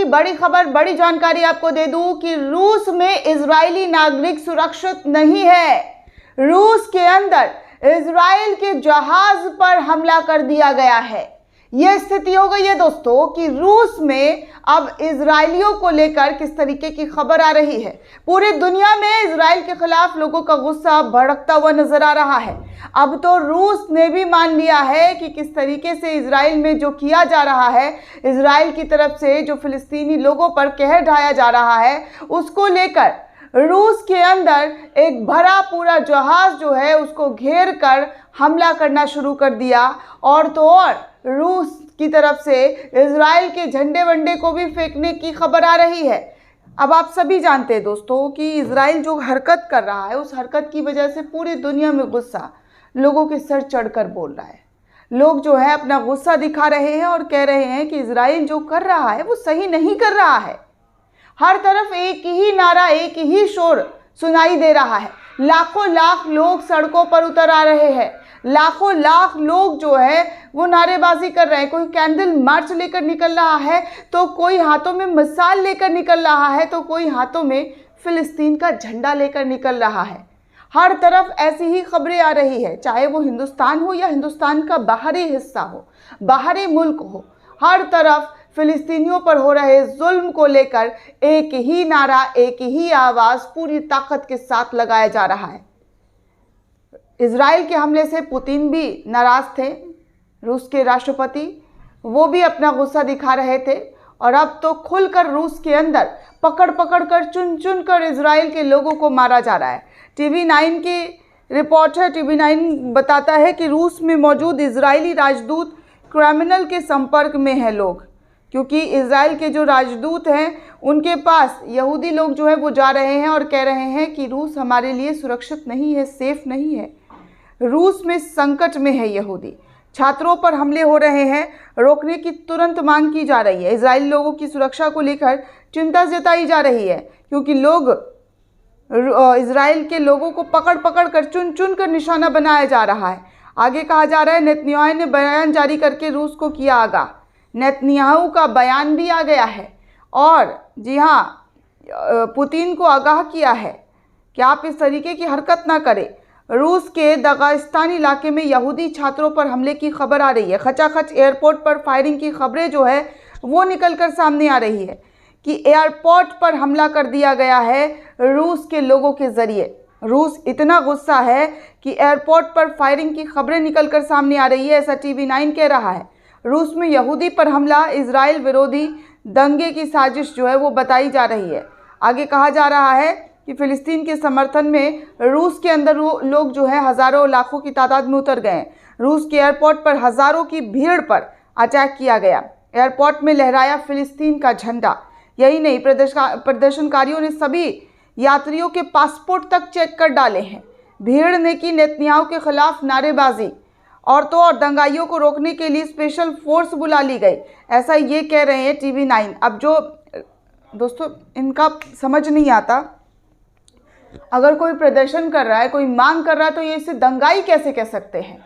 बड़ी खबर, बड़ी जानकारी आपको दे दूं कि रूस में इजरायली नागरिक सुरक्षित नहीं है। रूस के अंदर इजराइल के जहाज पर हमला कर दिया गया है। यह स्थिति हो गई है दोस्तों कि रूस में अब इजरायलियों को लेकर किस तरीके की खबर आ रही है। पूरी दुनिया में इजराइल के खिलाफ लोगों का गुस्सा भड़कता हुआ नजर आ रहा है। अब तो रूस ने भी मान लिया है कि किस तरीके से इजराइल में जो किया जा रहा है, इजराइल की तरफ से जो फिलिस्तीनी लोगों पर कहर ढाया जा रहा है, उसको लेकर रूस के अंदर एक भरा पूरा जहाज जो है उसको घेर कर हमला करना शुरू कर दिया। और तो और रूस की तरफ से इजराइल के झंडे वंडे को भी फेंकने की खबर आ रही है। अब आप सभी जानते हैं दोस्तों कि इजराइल जो हरकत कर रहा है, उस हरकत की वजह से पूरी दुनिया में गुस्सा लोगों के सर चढ़कर बोल रहा है। लोग जो है अपना गुस्सा दिखा रहे हैं और कह रहे हैं कि इजराइल जो कर रहा है वो सही नहीं कर रहा है। हर तरफ एक ही नारा, एक ही शोर सुनाई दे रहा है। लाखों लाख लोग सड़कों पर उतर आ रहे हैं। लाखों लाख लोग जो है वो नारेबाजी कर रहे हैं। कोई कैंडल मार्च लेकर निकल रहा है, तो कोई हाथों में मशाल लेकर निकल रहा है, तो कोई हाथों में फिलिस्तीन का झंडा लेकर निकल रहा है। हर तरफ ऐसी ही खबरें आ रही है, चाहे वो हिंदुस्तान हो या हिंदुस्तान का बाहरी हिस्सा हो, बाहरी मुल्क हो। हर तरफ फिलिस्तीनियों पर हो रहे जुल्म को लेकर एक ही नारा, एक ही आवाज़ पूरी ताकत के साथ लगाया जा रहा है। इजराइल के हमले से पुतिन भी नाराज़ थे, रूस के राष्ट्रपति, वो भी अपना गुस्सा दिखा रहे थे। और अब तो खुलकर रूस के अंदर पकड़ पकड़ कर, चुन चुन कर इजराइल के लोगों को मारा जा रहा है। TV9 की रिपोर्ट है, TV9 बताता है कि रूस में मौजूद इजरायली राजदूत क्रिमिनल के संपर्क में हैं लोग, क्योंकि इजराइल के जो राजदूत हैं उनके पास यहूदी लोग जो है वो जा रहे हैं और कह रहे हैं कि रूस हमारे लिए सुरक्षित नहीं है, सेफ नहीं है। रूस में संकट में है यहूदी। छात्रों पर हमले हो रहे हैं, रोकने की तुरंत मांग की जा रही है। इजरायली लोगों की सुरक्षा को लेकर चिंता जताई जा रही है, क्योंकि लोग इजराइल के लोगों को पकड़ पकड़ कर, चुन चुन कर निशाना बनाया जा रहा है। आगे कहा जा रहा है नेतन्याहू ने बयान जारी करके रूस को किया आगाह। नेतन्याहू का बयान भी आ गया है और जी हाँ, पुतिन को आगाह किया है कि आप इस तरीके की हरकत ना करें। रूस के दगास्तान इलाके में यहूदी छात्रों पर हमले की खबर आ रही है। खचाखच एयरपोर्ट पर फायरिंग की खबरें जो है वो निकलकर सामने आ रही है कि एयरपोर्ट पर हमला कर दिया गया है रूस के लोगों के ज़रिए। रूस इतना गुस्सा है कि एयरपोर्ट पर फायरिंग की खबरें निकलकर सामने आ रही है, ऐसा TV9 कह रहा है। रूस में यहूदी पर हमला इजराइल विरोधी दंगे की साजिश जो है वो बताई जा रही है। आगे कहा जा रहा है कि फ़िलिस्तीन के समर्थन में रूस के अंदर लोग जो है हज़ारों लाखों की तादाद में उतर गए हैं। रूस के एयरपोर्ट पर हज़ारों की भीड़ पर अटैक किया गया। एयरपोर्ट में लहराया फ़िलिस्तीन का झंडा। यही नहीं, प्रदर्शनकारियों ने सभी यात्रियों के पासपोर्ट तक चेक कर डाले हैं। भीड़ ने की नेतन्याहू के खिलाफ नारेबाजी, और तो और दंगाइयों को रोकने के लिए स्पेशल फोर्स बुला ली गई, ऐसा ये कह रहे हैं TV9। अब जो दोस्तों इनका समझ नहीं आता, अगर कोई प्रदर्शन कर रहा है, कोई मांग कर रहा है, तो ये इसे दंगाई कैसे कह सकते हैं।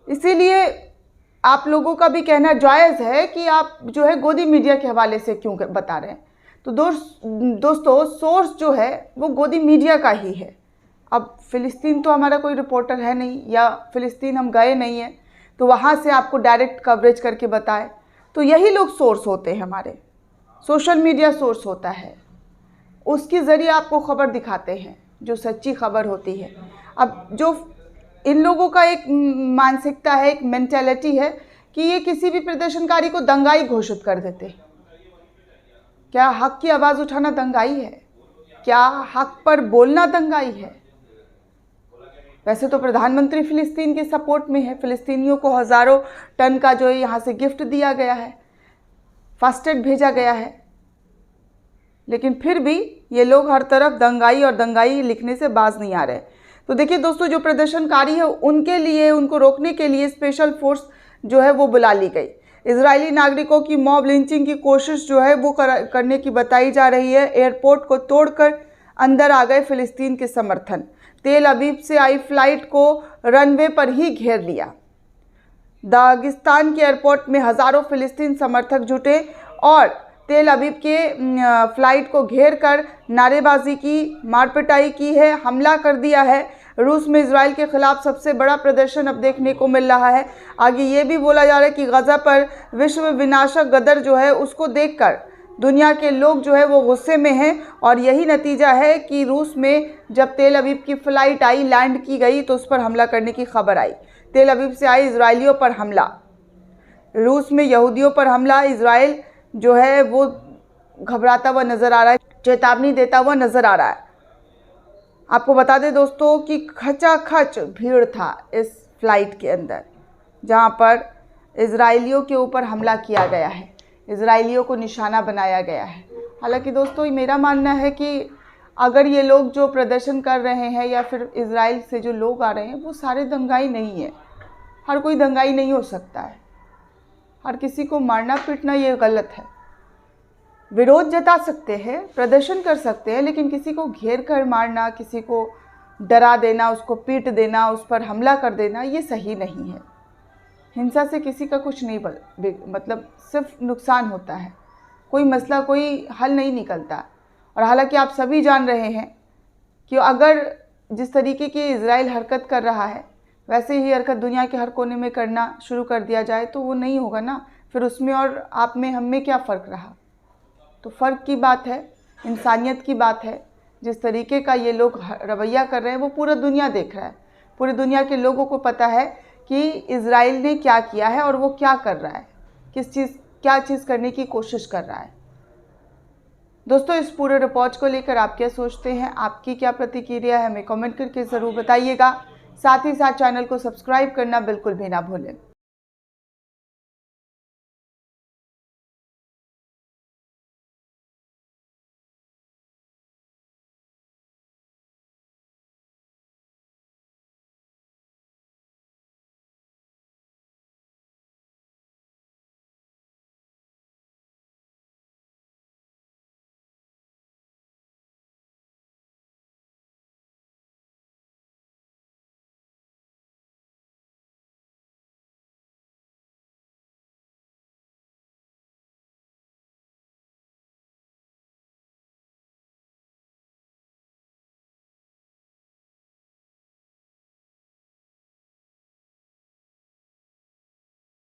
इसीलिए आप लोगों का भी कहना जायज़ है कि आप जो है गोदी मीडिया के हवाले से क्यों बता रहे हैं। तो दोस्तों सोर्स जो है वो गोदी मीडिया का ही है। अब फ़िलिस्तीन तो हमारा कोई रिपोर्टर है नहीं, या फ़िलिस्तीन हम गए नहीं हैं तो वहाँ से आपको डायरेक्ट कवरेज करके बताए, तो यही लोग सोर्स होते हैं हमारे। सोशल मीडिया सोर्स होता है, उसके ज़रिए आपको खबर दिखाते हैं जो सच्ची खबर होती है। अब जो इन लोगों का एक मानसिकता है, एक मेंटालिटी है कि ये किसी भी प्रदर्शनकारी को दंगाई घोषित कर देते हैं। क्या हक की आवाज़ उठाना दंगाई है? क्या हक पर बोलना दंगाई है? वैसे तो प्रधानमंत्री फ़िलिस्तीन के सपोर्ट में है। फ़िलिस्तीनियों को हज़ारों टन का जो है यहाँ से गिफ्ट दिया गया है, फर्स्ट एड भेजा गया है, लेकिन फिर भी ये लोग हर तरफ दंगाई और दंगाई लिखने से बाज नहीं आ रहे। तो देखिए दोस्तों, जो प्रदर्शनकारी है उनके लिए, उनको रोकने के लिए स्पेशल फोर्स जो है वो बुला ली गई। इजरायली नागरिकों की मॉब लिंचिंग की कोशिश जो है वो करने की बताई जा रही है। एयरपोर्ट को तोड़कर अंदर आ गए फ़िलिस्तीन के समर्थन। तेल अवीव से आई फ्लाइट को रनवे पर ही घेर लिया। दागिस्तान के एयरपोर्ट में हज़ारों फ़िलिस्तीन समर्थक जुटे और तेल अवीव के फ्लाइट को घेर कर नारेबाजी की, मारपिटाई की है, हमला कर दिया है। रूस में इजराइल के खिलाफ सबसे बड़ा प्रदर्शन अब देखने को मिल रहा है। आगे ये भी बोला जा रहा है कि गजा पर विश्व विनाशक गदर जो है उसको देखकर दुनिया के लोग जो है वो गुस्से में हैं, और यही नतीजा है कि रूस में जब तेल अवीव की फ़्लाइट आई, लैंड की गई, तो उस पर हमला करने की खबर आई। तेल अवीव से आए इजराइलियों पर हमला, रूस में यहूदियों पर हमला। इजराइल जो है वो घबराता हुआ नज़र आ रहा है, चेतावनी देता हुआ नज़र आ रहा है। आपको बता दें दोस्तों कि खचाखच भीड़ था इस फ्लाइट के अंदर, जहां पर इजराइलियों के ऊपर हमला किया गया है, इजराइलियों को निशाना बनाया गया है। हालांकि दोस्तों मेरा मानना है कि अगर ये लोग जो प्रदर्शन कर रहे हैं या फिर इजराइल से जो लोग आ रहे हैं वो सारे दंगाई नहीं है। हर कोई दंगाई नहीं हो सकता है, हर किसी को मारना पीटना ये गलत है। विरोध जता सकते हैं, प्रदर्शन कर सकते हैं, लेकिन किसी को घेर कर मारना, किसी को डरा देना, उसको पीट देना, उस पर हमला कर देना, ये सही नहीं है। हिंसा से किसी का कुछ नहीं मतलब सिर्फ नुकसान होता है, कोई मसला, कोई हल नहीं निकलता। और हालांकि आप सभी जान रहे हैं कि अगर जिस तरीके की इजराइल हरकत कर रहा है वैसे ही हरकत दुनिया के हर कोने में करना शुरू कर दिया जाए तो वो नहीं होगा ना, फिर उसमें और आप में, हम में क्या फ़र्क रहा। तो फ़र्क की बात है, इंसानियत की बात है। जिस तरीके का ये लोग रवैया कर रहे हैं वो पूरा दुनिया देख रहा है, पूरी दुनिया के लोगों को पता है कि इजराइल ने क्या किया है और वो क्या कर रहा है, क्या चीज़ करने की कोशिश कर रहा है। दोस्तों इस पूरे रिपोर्ट को लेकर आप क्या सोचते हैं, आपकी क्या प्रतिक्रिया है, हमें कमेंट करके ज़रूर बताइएगा। साथ ही साथ चैनल को सब्सक्राइब करना बिल्कुल भी ना भूलें।